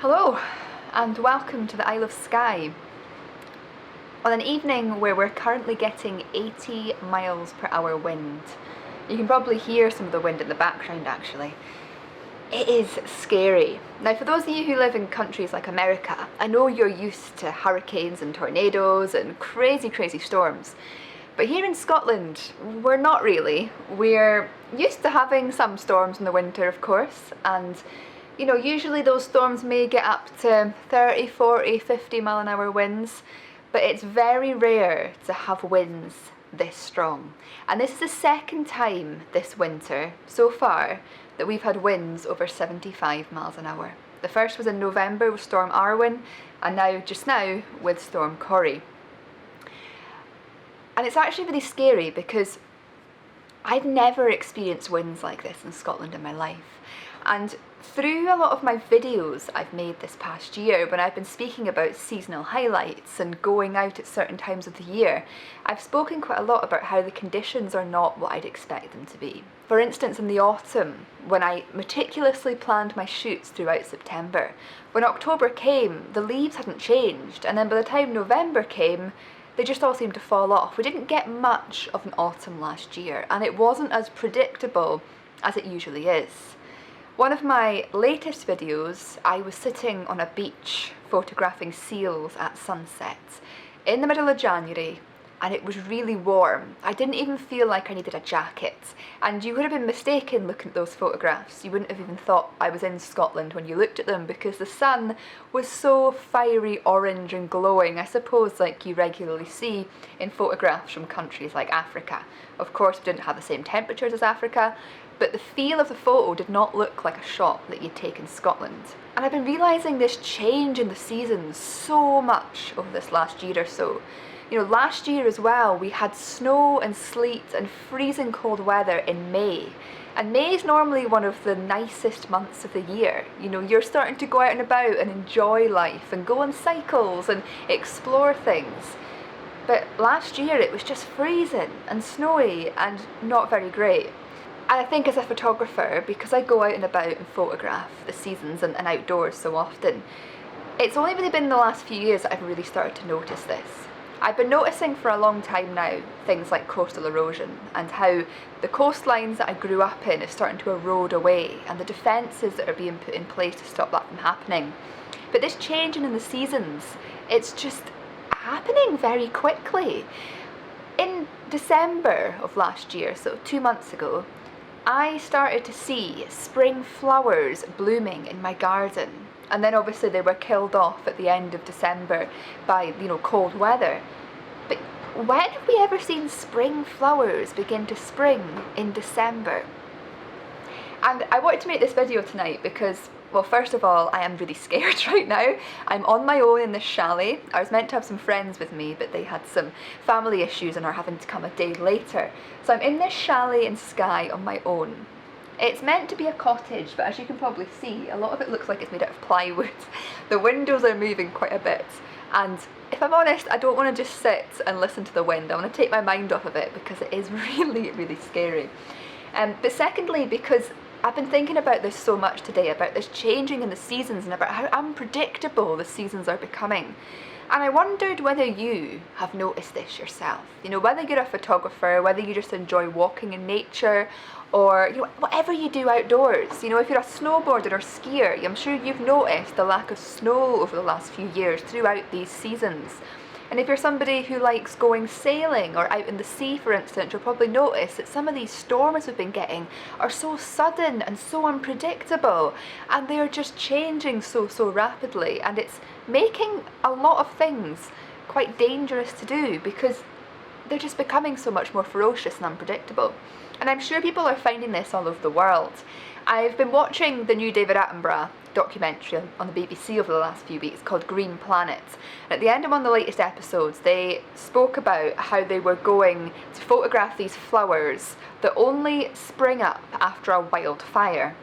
Hello and welcome to the Isle of Skye. On an evening where we're currently getting 80 miles per hour wind. You can probably hear some of the wind in the background actually. It is scary. Now for those of you who live in countries like America, I know you're used to hurricanes and tornadoes and crazy storms. But here in Scotland, we're not really. We're used to having some storms in the winter, of course, and you know, usually those storms may get up to 30, 40, 50 mile an hour winds, but it's very rare to have winds this strong. And this is the second time this winter, so far, that we've had winds over 75 miles an hour. The first was in November with Storm Arwen, and just now with Storm Corrie. And it's actually really scary because I'd never experienced winds like this in Scotland in my life. And through a lot of my videos I've made this past year, when I've been speaking about seasonal highlights and going out at certain times of the year, I've spoken quite a lot about how the conditions are not what I'd expect them to be. For instance, in the autumn, when I meticulously planned my shoots throughout September, when October came, the leaves hadn't changed, and then by the time November came, they just all seemed to fall off. We didn't get much of an autumn last year, and it wasn't as predictable as it usually is. One of my latest videos, I was sitting on a beach photographing seals at sunset in the middle of January, and it was really warm. I didn't even feel like I needed a jacket, and you would have been mistaken looking at those photographs. You wouldn't have even thought I was in Scotland when you looked at them because the sun was so fiery orange and glowing, I suppose like you regularly see in photographs from countries like Africa. Of course, we didn't have the same temperatures as Africa, but the feel of the photo did not look like a shot that you'd take in Scotland. And I've been realising this change in the seasons so much over this last year or so. You know, last year as well, we had snow and sleet and freezing cold weather in May. And May is normally one of the nicest months of the year. You know, you're starting to go out and about and enjoy life and go on cycles and explore things. But last year it was just freezing and snowy and not very great. And I think as a photographer, because I go out and about and photograph the seasons and outdoors so often, it's only really been the last few years that I've really started to notice this. I've been noticing for a long time now things like coastal erosion and how the coastlines that I grew up in are starting to erode away and the defences that are being put in place to stop that from happening. But this changing in the seasons, it's just happening very quickly. In December of last year, so 2 months ago, I started to see spring flowers blooming in my garden, and then obviously they were killed off at the end of December by, you know, cold weather. But when have we ever seen spring flowers begin to spring in December? And I wanted to make this video tonight because, well, first of all, I am really scared right now. I'm on my own in this chalet. I was meant to have some friends with me, but they had some family issues and are having to come a day later. So I'm in this chalet in Skye on my own. It's meant to be a cottage, but as you can probably see, a lot of it looks like it's made out of plywood. The windows are moving quite a bit, and if I'm honest, I don't want to just sit and listen to the wind. I want to take my mind off of it because it is really scary. But secondly, because I've been thinking about this so much today, about this changing in the seasons and about how unpredictable the seasons are becoming. And I wondered whether you have noticed this yourself. You know, whether you're a photographer, whether you just enjoy walking in nature, or you know, whatever you do outdoors. You know, if you're a snowboarder or skier, I'm sure you've noticed the lack of snow over the last few years throughout these seasons. And if you're somebody who likes going sailing or out in the sea, for instance, you'll probably notice that some of these storms we've been getting are so sudden and so unpredictable, and they are just changing so rapidly, and it's making a lot of things quite dangerous to do because they're just becoming so much more ferocious and unpredictable. And I'm sure people are finding this all over the world. I've been watching the new David Attenborough documentary on the BBC over the last few weeks called Green Planet. And at the end of one of the latest episodes, they spoke about how they were going to photograph these flowers that only spring up after a wildfire.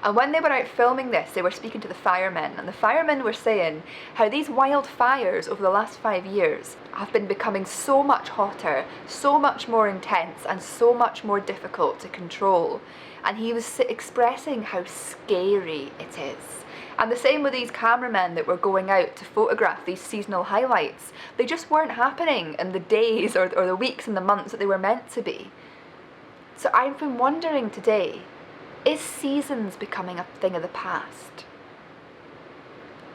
And when they were out filming this, they were speaking to the firemen, and the firemen were saying how these wildfires over the last 5 years have been becoming so much hotter, so much more intense, and so much more difficult to control. And he was expressing how scary it is, And the same with these cameramen that were going out to photograph these seasonal highlights. They just weren't happening in the days or the weeks and the months that they were meant to be. So I've been wondering today, is seasons becoming a thing of the past?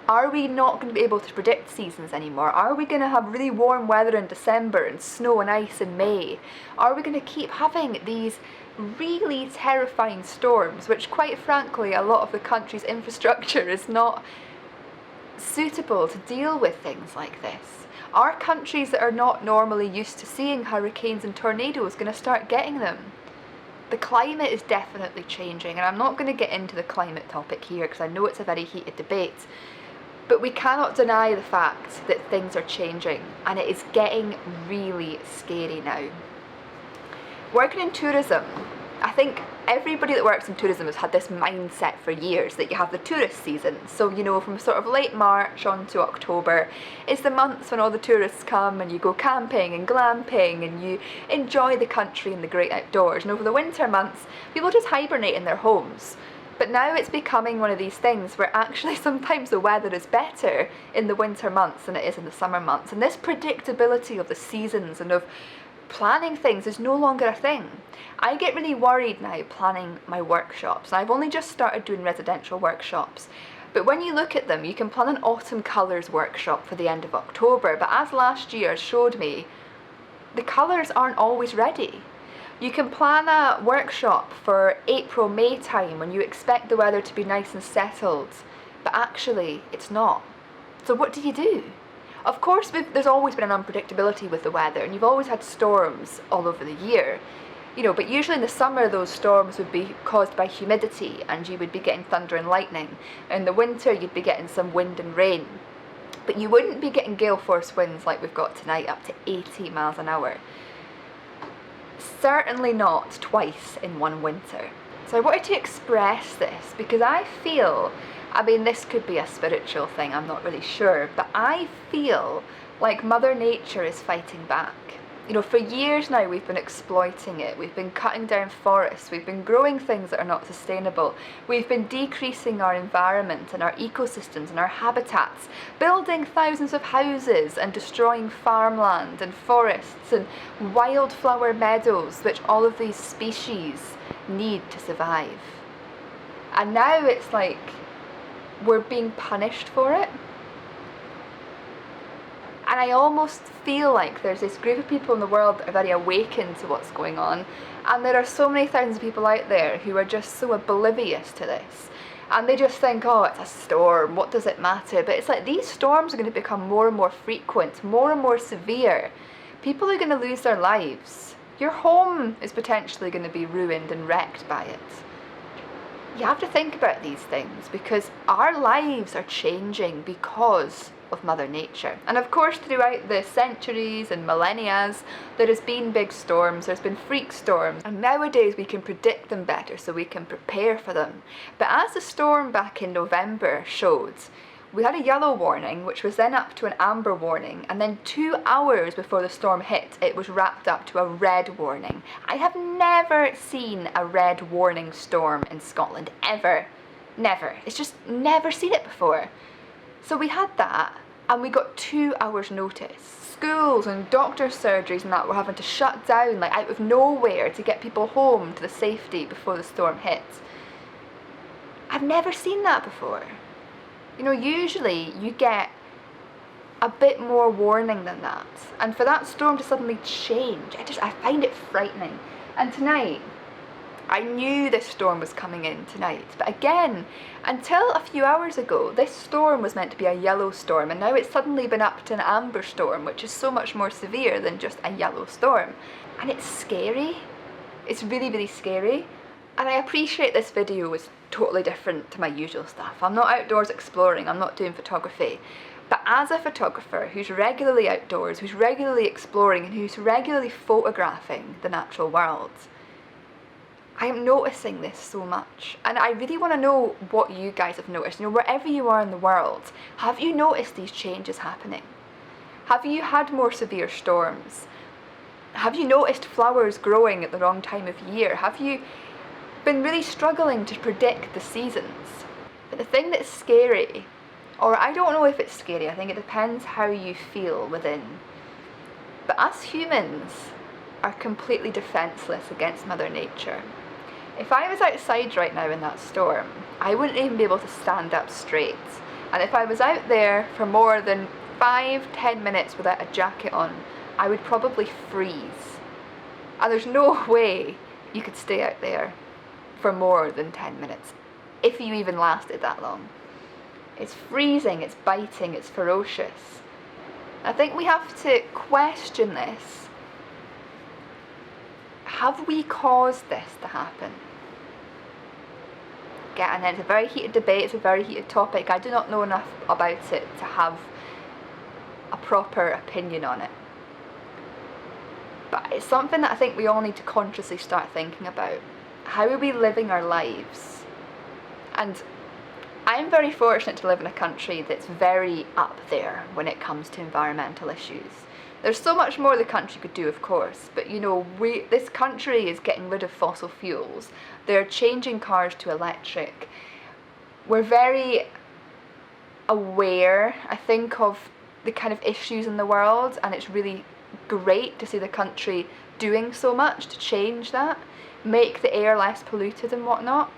Are we not going to be able to predict seasons anymore? Are we going to have really warm weather in December and snow and ice in May? Are we going to keep having these really terrifying storms, which quite frankly a lot of the country's infrastructure is not suitable to deal with things like this? Are countries that are not normally used to seeing hurricanes and tornadoes going to start getting them? The climate is definitely changing, and I'm not going to get into the climate topic here because I know it's a very heated debate. But we cannot deny the fact that things are changing, and it is getting really scary now. Working in tourism, I think everybody that works in tourism has had this mindset for years that you have the tourist season. So, you know, from sort of late March on to October is the months when all the tourists come and you go camping and glamping and you enjoy the country and the great outdoors. And over the winter months, people just hibernate in their homes. But now it's becoming one of these things where actually sometimes the weather is better in the winter months than it is in the summer months. And this predictability of the seasons and of planning things is no longer a thing. I get really worried now planning my workshops. And I've only just started doing residential workshops. But when you look at them, you can plan an autumn colours workshop for the end of October. But as last year showed me, the colours aren't always ready. You can plan a workshop for April, May time when you expect the weather to be nice and settled, but actually it's not. So what do you do? Of course, there's always been an unpredictability with the weather, and you've always had storms all over the year. You know, but usually in the summer those storms would be caused by humidity and you would be getting thunder and lightning. In the winter you'd be getting some wind and rain. But you wouldn't be getting gale force winds like we've got tonight, up to 80 miles an hour. Certainly not twice in one winter. So I wanted to express this because I feel, I mean, this could be a spiritual thing, I'm not really sure, but I feel like Mother Nature is fighting back. You know, for years now we've been exploiting it, we've been cutting down forests, we've been growing things that are not sustainable, we've been decreasing our environment and our ecosystems and our habitats, building thousands of houses and destroying farmland and forests and wildflower meadows, which all of these species need to survive. And now it's like we're being punished for it. And I almost feel like there's this group of people in the world that are very awakened to what's going on, and there are so many thousands of people out there who are just so oblivious to this. And they just think, oh, it's a storm, what does it matter? But it's like these storms are going to become more and more frequent, more and more severe. People are going to lose their lives. Your home is potentially going to be ruined and wrecked by it. You have to think about these things because our lives are changing because of Mother Nature. And of course throughout the centuries and millennia there has been big storms, there's been freak storms, and nowadays we can predict them better so we can prepare for them. But as the storm back in November showed, we had a yellow warning which was then up to an amber warning, and then 2 hours before the storm hit it was wrapped up to a red warning. I have never seen a red warning storm in Scotland, ever. Never. It's just never seen it before. So we had that, and we got 2 hours notice. Schools and doctor's surgeries and that were having to shut down like out of nowhere to get people home to the safety before the storm hit. I've never seen that before. You know, usually you get a bit more warning than that. And for that storm to suddenly change, I find it frightening. And tonight, I knew this storm was coming in tonight, but again, until a few hours ago, this storm was meant to be a yellow storm, and now it's suddenly been up to an amber storm, which is so much more severe than just a yellow storm. And it's scary. It's really, really scary. And I appreciate this video is totally different to my usual stuff. I'm not outdoors exploring, I'm not doing photography. But as a photographer who's regularly outdoors, who's regularly exploring, and who's regularly photographing the natural world, I am noticing this so much, and I really want to know what you guys have noticed. You know, wherever you are in the world, have you noticed these changes happening? Have you had more severe storms? Have you noticed flowers growing at the wrong time of year? Have you been really struggling to predict the seasons? But the thing that's scary, or I don't know if it's scary, I think it depends how you feel within, but us humans are completely defenceless against Mother Nature. If I was outside right now in that storm, I wouldn't even be able to stand up straight. And if I was out there for more than 5-10 minutes without a jacket on, I would probably freeze. And there's no way you could stay out there for more than 10 minutes, if you even lasted that long. It's freezing, it's biting, it's ferocious. I think we have to question this. Have we caused this to happen? And it's a very heated debate, it's a very heated topic. I do not know enough about it to have a proper opinion on it. But it's something that I think we all need to consciously start thinking about. How are we living our lives? And I'm very fortunate to live in a country that's very up there when it comes to environmental issues. There's so much more the country could do, of course, but you know, this country is getting rid of fossil fuels. They're changing cars to electric. We're very aware, I think, of the kind of issues in the world, and it's really great to see the country doing so much to change that, make the air less polluted and whatnot.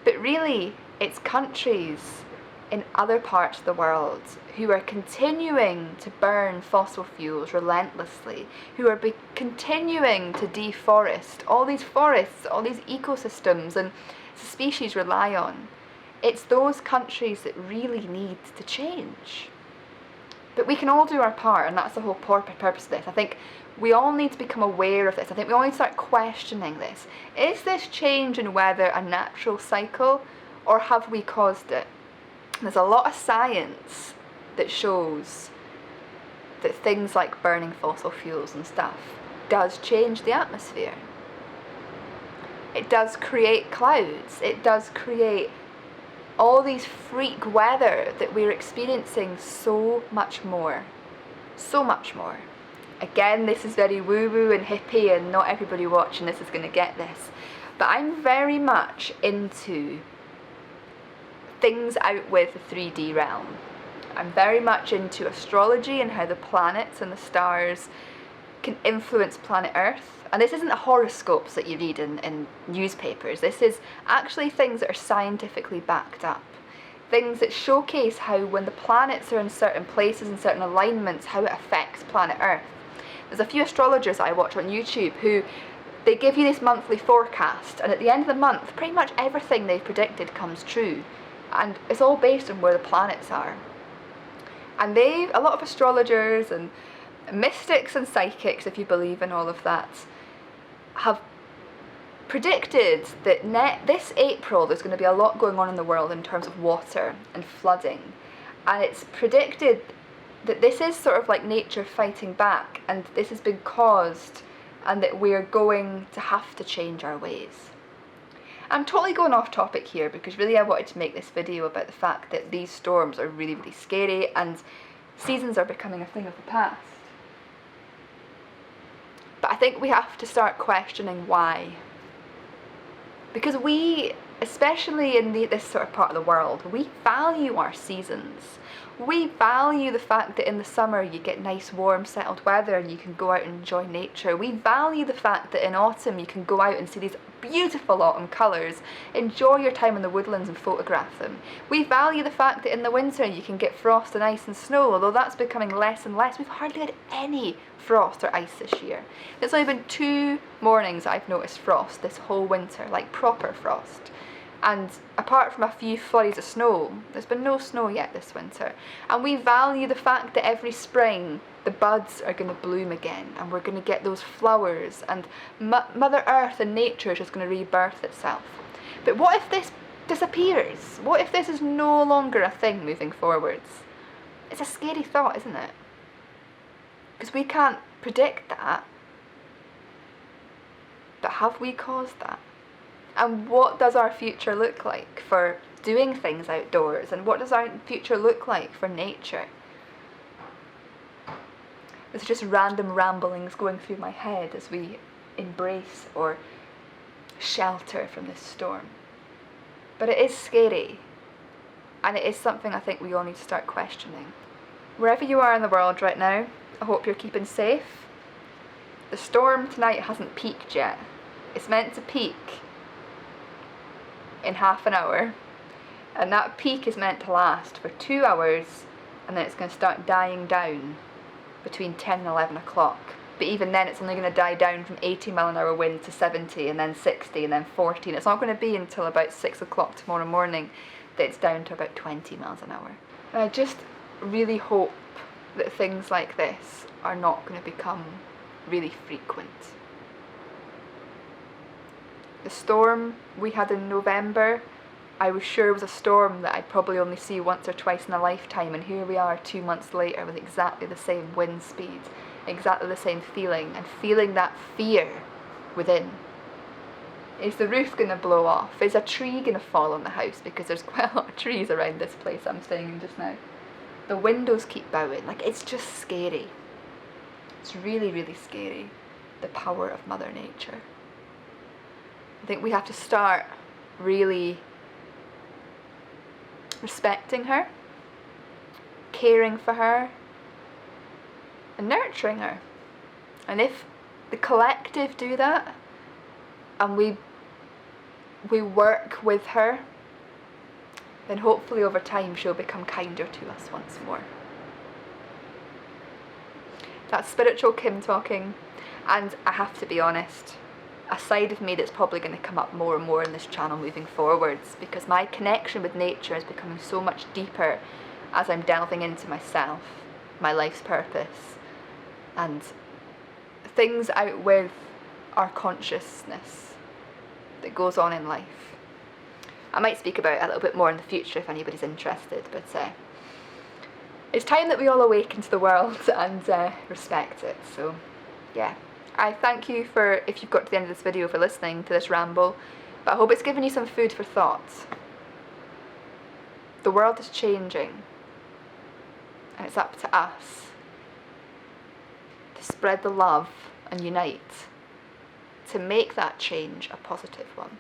But really, it's countries in other parts of the world who are continuing to burn fossil fuels relentlessly, who are continuing to deforest all these forests, all these ecosystems and species rely on. It's those countries that really need to change. But we can all do our part, and that's the whole purpose of this. I think we all need to become aware of this. I think we all need to start questioning this. Is this change in weather a natural cycle, or have we caused it? There's a lot of science that shows that things like burning fossil fuels and stuff does change the atmosphere. It does create clouds. It does create all these freak weather that we're experiencing so much more. So much more. Again, this is very woo-woo and hippie, and not everybody watching this is going to get this. But I'm very much into things out with the 3D realm. I'm very much into astrology and how the planets and the stars can influence planet Earth. And this isn't the horoscopes that you read in newspapers. This is actually things that are scientifically backed up. Things that showcase how when the planets are in certain places and certain alignments, how it affects planet Earth. There's a few astrologers I watch on YouTube who they give you this monthly forecast, and at the end of the month, pretty much everything they've predicted comes true. And it's all based on where the planets are. And a lot of astrologers and mystics and psychics, if you believe in all of that, have predicted that this April there's going to be a lot going on in the world in terms of water and flooding. And it's predicted that this is sort of like nature fighting back, and this has been caused, and that we're going to have to change our ways. I'm totally going off topic here because really I wanted to make this video about the fact that these storms are really, really scary and seasons are becoming a thing of the past. But I think we have to start questioning why. Because we, especially in this sort of part of the world, we value our seasons. We value the fact that in the summer you get nice warm settled weather and you can go out and enjoy nature. We value the fact that in autumn you can go out and see these beautiful autumn colours, enjoy your time in the woodlands and photograph them. We value the fact that in the winter you can get frost and ice and snow, although that's becoming less and less. We've hardly had any frost or ice this year. There's only been 2 mornings I've noticed frost this whole winter, like proper frost. And apart from a few flurries of snow, there's been no snow yet this winter. And we value the fact that every spring the buds are going to bloom again, and we're going to get those flowers, and Mother Earth and nature is just going to rebirth itself. But what if this disappears? What if this is no longer a thing moving forwards? It's a scary thought, isn't it? Because we can't predict that. But have we caused that? And what does our future look like for doing things outdoors? And what does our future look like for nature? It's just random ramblings going through my head as we embrace or shelter from this storm. But it is scary. And it is something I think we all need to start questioning. Wherever you are in the world right now, I hope you're keeping safe. The storm tonight hasn't peaked yet. It's meant to peak in half an hour, and that peak is meant to last for 2 hours, and then it's going to start dying down between 10 and 11 o'clock. But even then it's only going to die down from 80 mph wind to 70, and then 60, and then 40. And it's not going to be until about 6 o'clock tomorrow morning that it's down to about 20 mph. And I just really hope that things like this are not going to become really frequent. The storm we had in November, I was sure was a storm that I'd probably only see once or twice in a lifetime, and here we are 2 months later with exactly the same wind speed, exactly the same feeling, and feeling that fear within. Is the roof going to blow off? Is a tree going to fall on the house? Because there's quite a lot of trees around this place I'm staying in just now. The windows keep bowing, like it's just scary. It's really, really scary, the power of Mother Nature. I think we have to start really respecting her, caring for her, and nurturing her. And if the collective do that, and we work with her, then hopefully over time she'll become kinder to us once more. That's Spiritual Kim talking, and I have to be honest, a side of me that's probably going to come up more and more in this channel moving forwards, because my connection with nature is becoming so much deeper as I'm delving into myself, my life's purpose, and things out with our consciousness that goes on in life. I might speak about it a little bit more in the future if anybody's interested, but it's time that we all awaken to the world and respect it. So yeah, I thank you for, if you've got to the end of this video, for listening to this ramble, but I hope it's given you some food for thought. The world is changing, and it's up to us to spread the love and unite, to make that change a positive one.